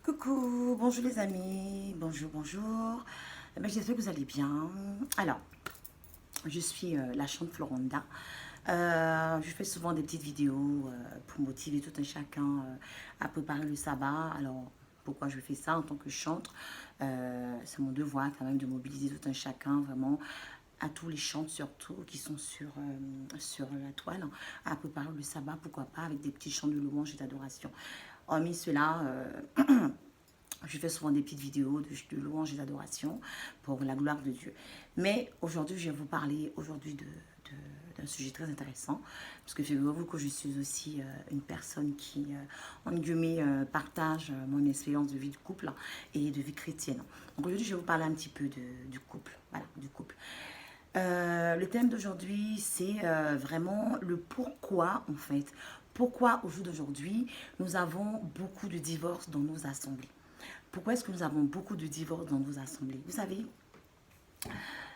Coucou, bonjour les amis, bonjour, bonjour. J'espère que vous allez bien. Alors, je suis la chante Floronda. Je fais souvent des petites vidéos pour motiver tout un chacun à préparer le sabbat. Alors, pourquoi je fais ça en tant que chantre? C'est mon devoir quand même de mobiliser tout un chacun vraiment à tous les chantres surtout qui sont sur la toile à préparer le sabbat, pourquoi pas avec des petits chants de louange et d'adoration. Hormis cela, je fais souvent des petites vidéos de louanges et d'adoration pour la gloire de Dieu. Mais aujourd'hui, je vais vous parler aujourd'hui d'un sujet très intéressant. Parce que figurez-vous que je suis aussi une personne qui, en guillemets, partage mon expérience de vie de couple et de vie chrétienne. Donc aujourd'hui, je vais vous parler un petit peu du couple. Voilà, du couple. Le thème d'aujourd'hui, c'est vraiment le pourquoi, en fait. Pourquoi au jour d'aujourd'hui, nous avons beaucoup de divorces dans nos assemblées. Pourquoi est-ce que nous avons beaucoup de divorces dans nos assemblées? Vous savez,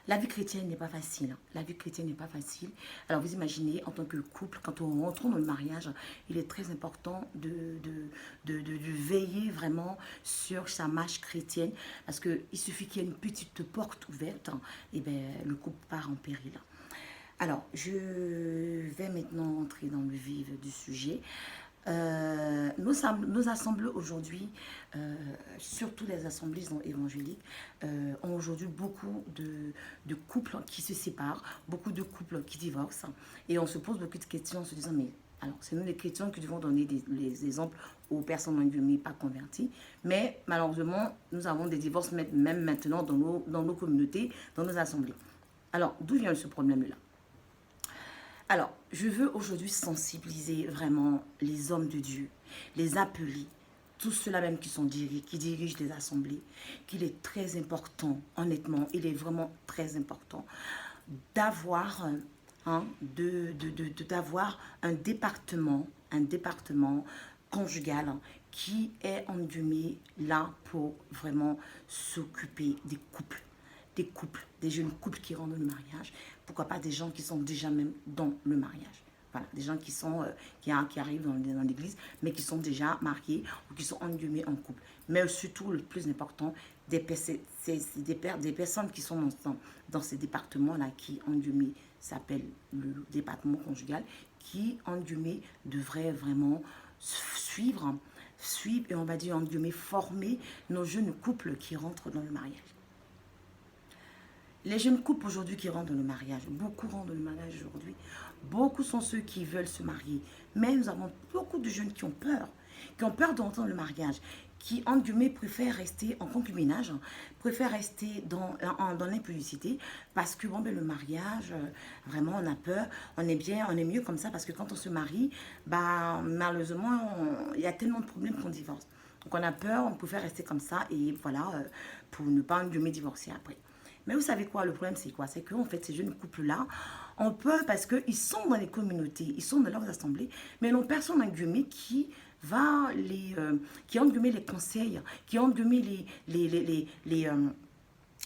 la vie chrétienne n'est pas facile. La vie chrétienne n'est pas facile. Alors vous imaginez, en tant que couple, quand on rentre dans le mariage, il est très important de veiller vraiment sur sa marche chrétienne. Parce qu'il suffit qu'il y ait une petite porte ouverte, et bien, le couple part en péril. Alors, je vais maintenant entrer dans le vif du sujet. Nos assemblées aujourd'hui, surtout les assemblées évangéliques, ont aujourd'hui beaucoup de couples qui se séparent, beaucoup de couples qui divorcent. Et on se pose beaucoup de questions en se disant, mais alors c'est nous les chrétiens qui devons donner les exemples aux personnes en pas converties. Mais malheureusement, nous avons des divorces même maintenant dans nos communautés, dans nos assemblées. Alors, d'où vient ce problème-là? Alors, je veux aujourd'hui sensibiliser vraiment les hommes de Dieu, les appeler, tous ceux-là même qui dirigent des assemblées, qu'il est très important, honnêtement, il est vraiment très important d'avoir d'avoir un département conjugal qui est en guillemets là pour vraiment s'occuper des couples, des jeunes couples qui rentrent dans le mariage, pourquoi pas des gens qui sont déjà même dans le mariage. Voilà, des gens qui arrivent dans l'église, mais qui sont déjà mariés ou qui sont en couple. Mais surtout, le plus important, des personnes qui sont dans ces départements-là, qui, en guillemets, s'appelle le département conjugal, qui, en guillemets, devraient vraiment suivre et on va dire, en guillemets, former nos jeunes couples qui rentrent dans le mariage. Les jeunes couples aujourd'hui qui rentrent dans le mariage, beaucoup rentrent dans le mariage aujourd'hui, beaucoup sont ceux qui veulent se marier. Mais nous avons beaucoup de jeunes qui ont peur d'entrer dans le mariage, qui, en guillemets, préfèrent rester en concubinage, préfèrent rester dans l'impudicité, parce que bon, ben, le mariage, vraiment, on a peur, on est mieux comme ça, parce que quand on se marie, bah, malheureusement, il y a tellement de problèmes qu'on divorce. Donc on a peur, on préfère rester comme ça, et voilà, pour ne pas, en guillemets, divorcer après. Mais vous savez quoi, le problème c'est quoi? C'est qu'en fait, ces jeunes couples-là ont peur parce qu'ils sont dans les communautés, ils sont dans leurs assemblées, mais ils n'ont personne en guillemets qui va qui en guillemets les conseille, qui en guillemets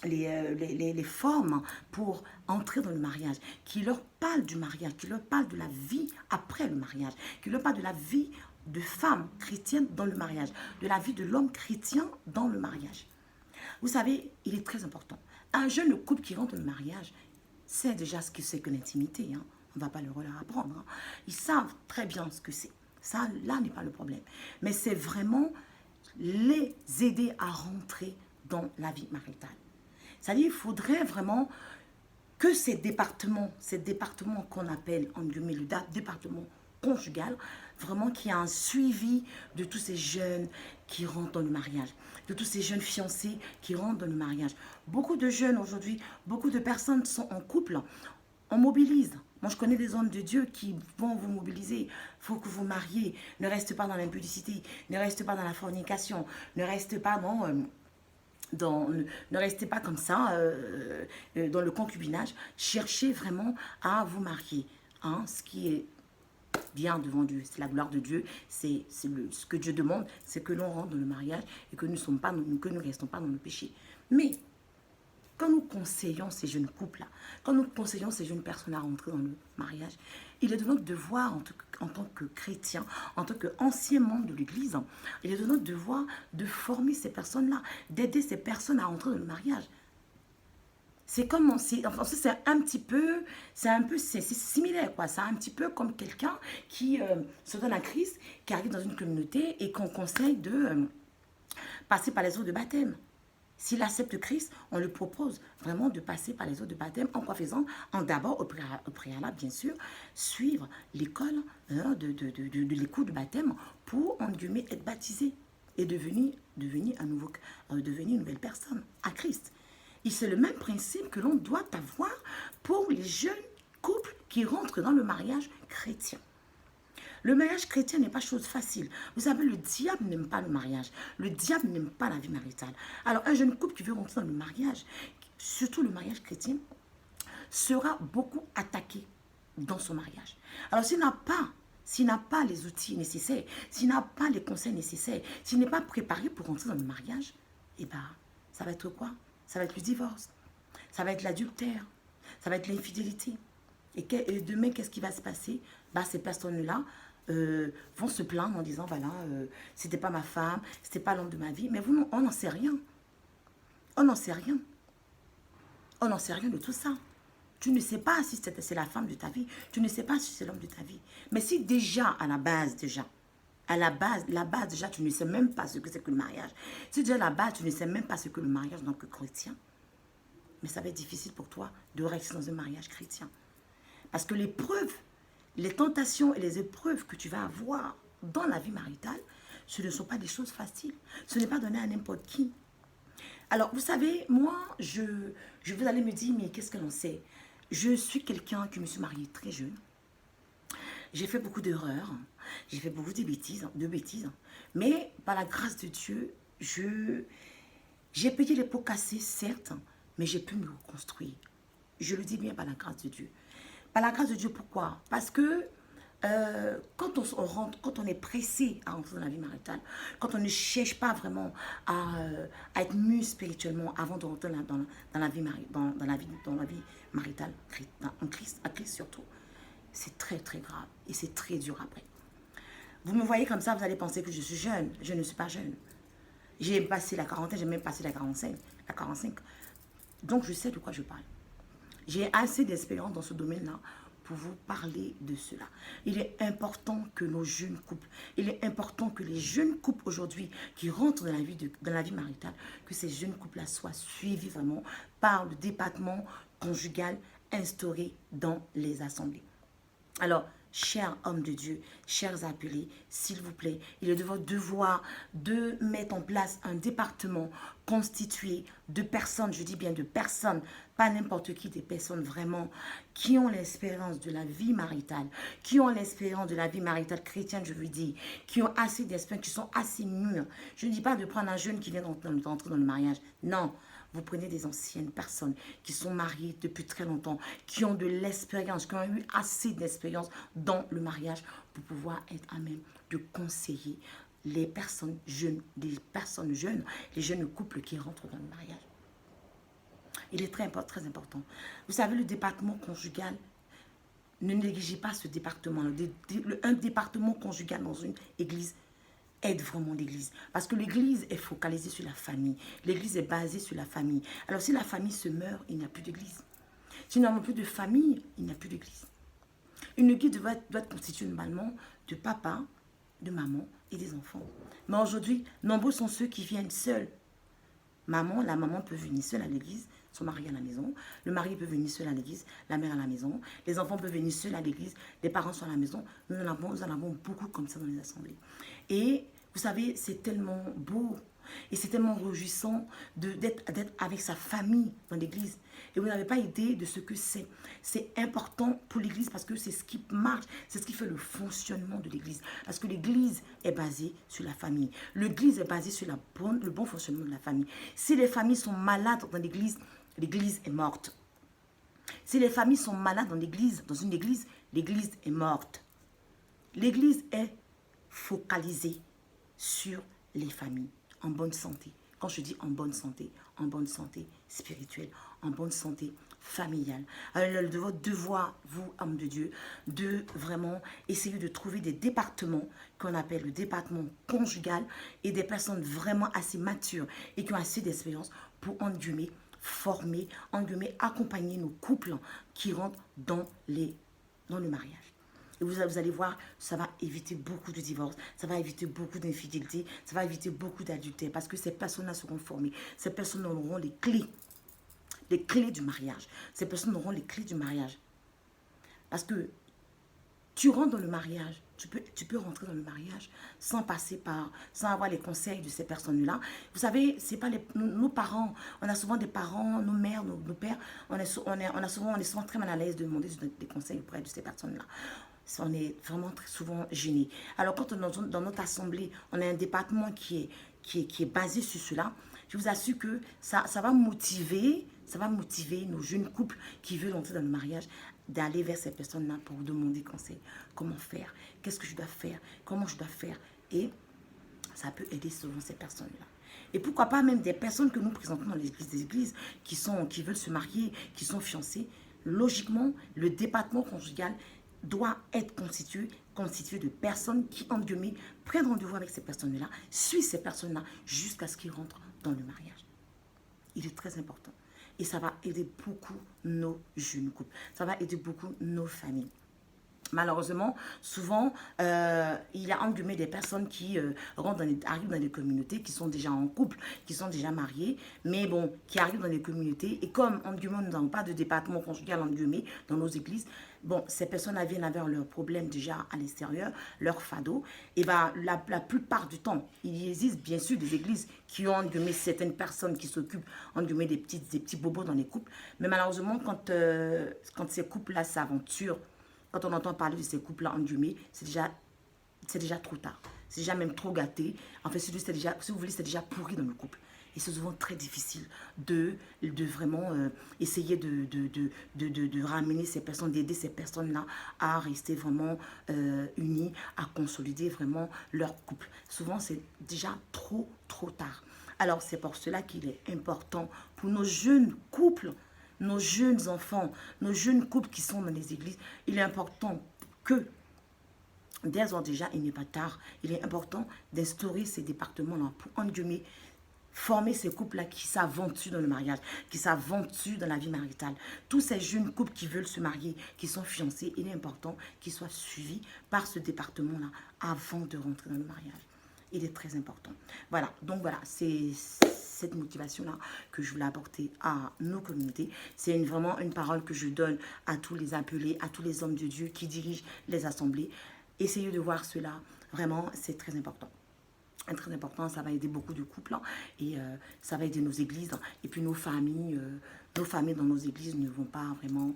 les formes pour entrer dans le mariage, qui leur parle du mariage, qui leur parle de la vie après le mariage, qui leur parle de la vie de femme chrétienne dans le mariage, de la vie de l'homme chrétien dans le mariage. Vous savez, il est très important. Un jeune couple qui rentre dans le mariage sait déjà ce que c'est que l'intimité. Hein. On ne va pas leur apprendre. Hein. Ils savent très bien ce que c'est. Ça, là n'est pas le problème. Mais c'est vraiment les aider à rentrer dans la vie maritale. C'est-à-dire qu'il faudrait vraiment que ces départements qu'on appelle en guillemets le département conjugal, vraiment qu'il y a un suivi de tous ces jeunes qui rentrent dans le mariage, de tous ces jeunes fiancés qui rentrent dans le mariage. Beaucoup de jeunes aujourd'hui, beaucoup de personnes sont en couple, on mobilise. Moi, je connais des hommes de Dieu qui vont vous mobiliser. Il faut que vous mariez. Ne restez pas dans l'impudicité, ne restez pas dans la fornication, ne restez pas ne restez pas comme ça dans le concubinage. Cherchez vraiment à vous marier. Hein, ce qui est bien devant Dieu, c'est la gloire de Dieu, ce que Dieu demande, c'est que l'on rentre dans le mariage et que nous ne restons pas dans le péché. Mais quand nous conseillons ces jeunes couples-là, quand nous conseillons ces jeunes personnes à rentrer dans le mariage, il est de notre devoir en tant que chrétien, en tant qu'ancien membre de l'Église, il est de notre devoir de former ces personnes-là, d'aider ces personnes à rentrer dans le mariage. C'est comme, enfin, c'est similaire, quoi. C'est un petit peu comme quelqu'un qui se donne à Christ, qui arrive dans une communauté et qu'on conseille de passer par les eaux de baptême. S'il accepte Christ, on lui propose vraiment de passer par les eaux de baptême. En quoi faisant? En d'abord, au préalable, bien sûr, suivre l'école de l'écoute de baptême pour, en guillemets, être baptisé et devenir une nouvelle personne à Christ. Et c'est le même principe que l'on doit avoir pour les jeunes couples qui rentrent dans le mariage chrétien. Le mariage chrétien n'est pas chose facile. Vous savez, le diable n'aime pas le mariage. Le diable n'aime pas la vie maritale. Alors, un jeune couple qui veut rentrer dans le mariage, surtout le mariage chrétien, sera beaucoup attaqué dans son mariage. Alors, s'il n'a pas les outils nécessaires, s'il n'a pas les conseils nécessaires, s'il n'est pas préparé pour rentrer dans le mariage, eh bien, ça va être quoi? Ça va être le divorce, ça va être l'adultère, ça va être l'infidélité. Et demain, qu'est-ce qui va se passer? Bah, ces personnes-là vont se plaindre en disant, voilà, c'était pas ma femme, c'était pas l'homme de ma vie. Mais vous, on n'en sait rien. On n'en sait rien. On n'en sait rien de tout ça. Tu ne sais pas si c'est la femme de ta vie. Tu ne sais pas si c'est l'homme de ta vie. Mais si déjà, à la base, déjà, tu ne sais même pas ce que c'est que le mariage. Si déjà, à la base, tu ne sais même pas ce que le mariage en tant que chrétien, mais ça va être difficile pour toi de rester dans un mariage chrétien. Parce que les tentations et les épreuves que tu vas avoir dans la vie maritale, ce ne sont pas des choses faciles. Ce n'est pas donné à n'importe qui. Alors, vous savez, moi, vous allez me dire, mais qu'est-ce que l'on sait? Je suis quelqu'un qui me suis mariée très jeune. J'ai fait beaucoup d'erreurs, j'ai fait beaucoup de bêtises, mais par la grâce de Dieu, j'ai payé les pots cassés, certes, mais j'ai pu me reconstruire. Je le dis bien par la grâce de Dieu. Par la grâce de Dieu, pourquoi? Parce que quand on est pressé à entrer dans la vie maritale, quand on ne cherche pas vraiment à être mûr spirituellement avant de rentrer dans la vie maritale, en Christ, à Christ surtout, c'est très très grave et c'est très dur après. Vous me voyez comme ça, vous allez penser que je suis jeune. Je ne suis pas jeune. J'ai passé la quarantaine, j'ai même passé la 45. Donc je sais de quoi je parle. J'ai assez d'expérience dans ce domaine-là pour vous parler de cela. Il est important que nos jeunes couples, il est important que les jeunes couples aujourd'hui qui rentrent dans la vie maritale, que ces jeunes couples-là soient suivis vraiment par le département conjugal instauré dans les assemblées. Alors, chers hommes de Dieu, chers appelés, s'il vous plaît, il est de votre devoir de mettre en place un département constitué de personnes, je dis bien de personnes, pas n'importe qui, des personnes vraiment qui ont l'expérience de la vie maritale, qui ont l'expérience de la vie maritale chrétienne, je veux dire, qui ont assez d'expérience, qui sont assez mûrs. Je ne dis pas de prendre un jeune qui vient d'entrer dans le mariage, non. Vous prenez des anciennes personnes qui sont mariées depuis très longtemps, qui ont de l'expérience, qui ont eu assez d'expérience dans le mariage pour pouvoir être à même de conseiller les personnes jeunes, les jeunes couples qui rentrent dans le mariage. Il est très important. Vous savez, le département conjugal, ne négligez pas ce département. Un département conjugal dans une église aide vraiment l'église. Parce que l'église est focalisée sur la famille. L'église est basée sur la famille. Alors si la famille se meurt, il n'y a plus d'église. Si nous n'avons plus de famille, il n'y a plus d'église. Une église doit être constituée normalement de papa, de maman et des enfants. Mais aujourd'hui, nombreux sont ceux qui viennent seuls. La maman peut venir seule à l'église, son mari à la maison. Le mari peut venir seul à l'église, la mère à la maison. Les enfants peuvent venir seuls à l'église, les parents sont à la maison. Nous en avons beaucoup comme ça dans les assemblées. Et vous savez, c'est tellement beau et c'est tellement réjouissant d'être avec sa famille dans l'église. Et vous n'avez pas idée de ce que c'est. C'est important pour l'église parce que c'est ce qui marche, c'est ce qui fait le fonctionnement de l'église. Parce que l'église est basée sur la famille. L'église est basée sur le bon fonctionnement de la famille. Si les familles sont malades dans l'église, l'église est morte. Si les familles sont malades dans une église, l'église est morte. L'église est focalisée sur les familles en bonne santé. Quand je dis en bonne santé spirituelle, en bonne santé familiale. Alors, votre devoir, vous, homme de Dieu, de vraiment essayer de trouver des départements qu'on appelle le département conjugal et des personnes vraiment assez matures et qui ont assez d'expérience pour, en guillemets, former, en guillemets, accompagner nos couples qui rentrent dans le mariage. Et vous allez voir, ça va éviter beaucoup de divorces, ça va éviter beaucoup d'infidélité, ça va éviter beaucoup d'adultère parce que ces personnes-là seront formées. Ces personnes auront les clés du mariage. Ces personnes auront les clés du mariage. Parce que tu rentres dans le mariage, tu peux rentrer dans le mariage sans avoir les conseils de ces personnes-là. Vous savez, c'est pas nos parents, on a souvent des parents, nos mères, nos pères, on est souvent très mal à l'aise de demander des conseils auprès de ces personnes-là. On est vraiment très souvent gêné. Alors quand dans notre assemblée, on a un département qui est basé sur cela, je vous assure que ça va motiver nos jeunes couples qui veulent entrer dans le mariage d'aller vers ces personnes-là pour demander conseil. Comment faire? Qu'est-ce que je dois faire? Comment je dois faire? Et ça peut aider souvent ces personnes-là. Et pourquoi pas même des personnes que nous présentons dans l'église, des églises qui veulent se marier, qui sont fiancées. Logiquement, le département conjugal doit être constitué de personnes qui, en guillemets, prennent rendez-vous avec ces personnes-là, suivent ces personnes-là jusqu'à ce qu'ils rentrent dans le mariage. Il est très important. Et ça va aider beaucoup nos jeunes couples. Ça va aider beaucoup nos familles. Malheureusement, souvent, il y a en guillemets des personnes qui arrivent dans les communautés, qui sont déjà en couple, qui sont déjà mariées, mais bon, qui arrivent dans les communautés. Et comme, en guillemets, nous n'avons pas de département conjugal, en guillemets, dans nos églises, bon, ces personnes viennent avec leurs problèmes déjà à l'extérieur, leurs fardeaux. Et bien, la plupart du temps, il existe bien sûr des églises qui ont, en guillemets, certaines personnes qui s'occupent, en guillemets, des petits bobos dans les couples. Mais malheureusement, quand ces couples-là s'aventurent, quand on entend parler de ces couples-là en guillemets, c'est déjà trop tard. C'est déjà même trop gâté. En fait, si vous voulez, c'est déjà pourri dans le couple. Et c'est souvent très difficile de vraiment essayer de ramener ces personnes, d'aider ces personnes-là à rester vraiment unies, à consolider vraiment leur couple. Souvent, c'est déjà trop tard. Alors, c'est pour cela qu'il est important pour nos jeunes couples, nos jeunes enfants, nos jeunes couples qui sont dans les églises, il est important que, dès déjà, il n'est pas tard, il est important d'instaurer ces départements-là pour, en guillemets, former ces couples-là qui s'aventurent dans le mariage, qui s'aventurent dans la vie maritale. Tous ces jeunes couples qui veulent se marier, qui sont fiancés, il est important qu'ils soient suivis par ce département-là avant de rentrer dans le mariage. Il est très important. Voilà, donc voilà, c'est cette motivation-là que je voulais apporter à nos communautés. C'est vraiment une parole que je donne à tous les appelés, à tous les hommes de Dieu qui dirigent les assemblées. Essayez de voir cela. Vraiment, c'est très important. Très important, ça va aider beaucoup de couples et ça va aider nos églises et puis nos familles dans nos églises ne vont pas vraiment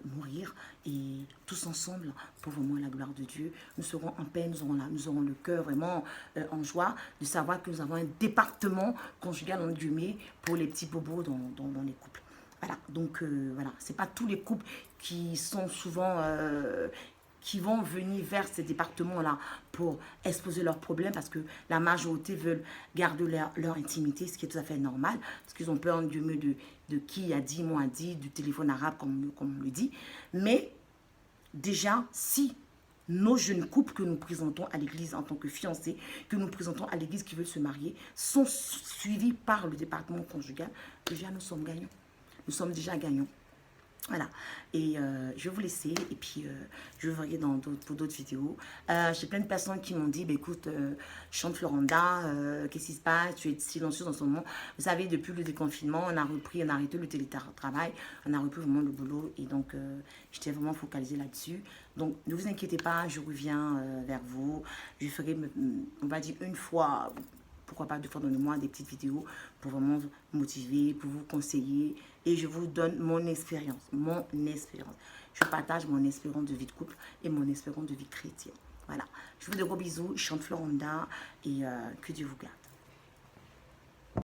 mourir et tous ensemble pour vraiment la gloire de Dieu nous serons en paix, nous aurons le cœur vraiment en joie de savoir que nous avons un département conjugal en guillemets pour les petits bobos dans les couples. Voilà, donc voilà, c'est pas tous les couples qui sont souvent qui vont venir vers ces départements-là pour exposer leurs problèmes parce que la majorité veulent garder leur intimité, ce qui est tout à fait normal, parce qu'ils ont peur de qui a dit, moi a dit, du téléphone arabe, comme on le dit. Mais déjà, si nos jeunes couples que nous présentons à l'église en tant que fiancés, que nous présentons à l'église qui veulent se marier, sont suivis par le département conjugal, déjà nous sommes gagnants. Nous sommes déjà gagnants. Voilà, et je vais vous laisser et puis je vais vous regarder pour d'autres vidéos. J'ai plein de personnes qui m'ont dit, bah, écoute, chante Florenda, qu'est-ce qui se passe, tu es silencieuse en ce moment. Vous savez, depuis le déconfinement, on a arrêté le télétravail, on a repris vraiment le boulot et donc j'étais vraiment focalisée là-dessus. Donc ne vous inquiétez pas, je reviens vers vous, je ferai, on va dire, une fois, pourquoi pas 2 fois dans le mois, des petites vidéos pour vraiment vous motiver, pour vous conseiller. Et je vous donne mon expérience, Je partage mon expérience de vie de couple et mon expérience de vie chrétienne. Voilà. Je vous fais de gros bisous. Je chante Florenda et que Dieu vous garde.